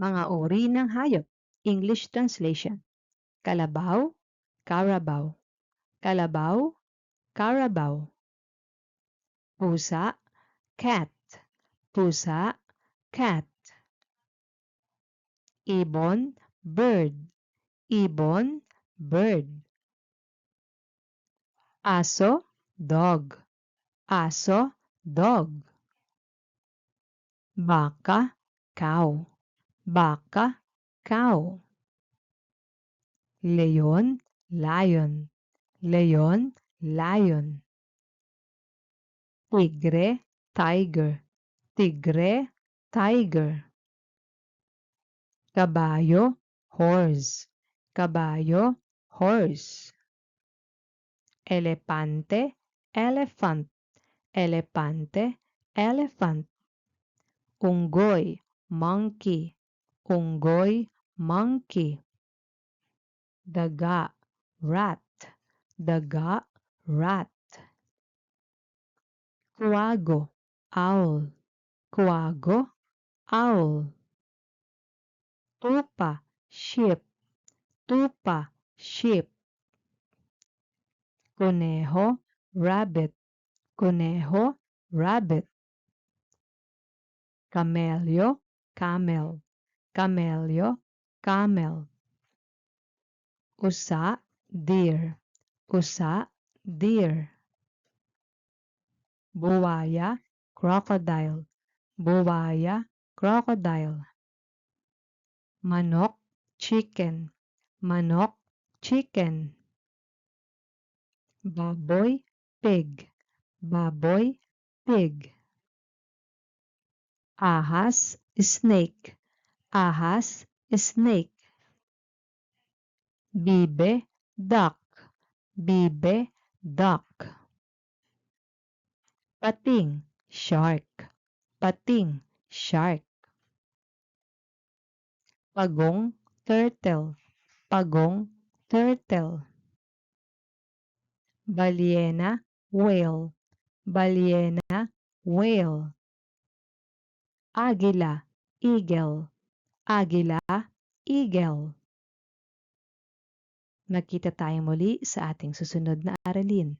Mga uri ng hayop. English translation. Kalabaw, carabao. Kalabaw, carabao. Pusa, cat. Pusa, cat. Ibon, bird. Ibon, bird. Aso, dog. Aso, dog. Baka, cow. Baka, cow. Leon, lion. Leon, lion. Tigre, tiger. Tigre, tiger. Kabayo, horse. Kabayo, horse. Elepante, elephant. Elepante, elephant. Unggoy, monkey. Unggoy, monkey. Daga, rat. Daga, rat. Kuwago, owl. Kuwago, owl. Tupa, sheep. Tupa, sheep. Conejo, rabbit. Conejo, rabbit. Camello, camel. Camello, camel. Usa, deer. Usa, deer. Buwaya, crocodile. Buwaya, crocodile. Manok, chicken. Manok, chicken. Baboy, pig. Baboy, pig. Ahas, snake. Ahas, snake. Bibe, duck. Bibe, duck. Pating, shark. Pating, shark. Pagong, turtle. Pagong, turtle. Baliena, whale. Baliena, whale. Agila, eagle. Agila, eagle. Magkita tayo muli sa ating susunod na aralin.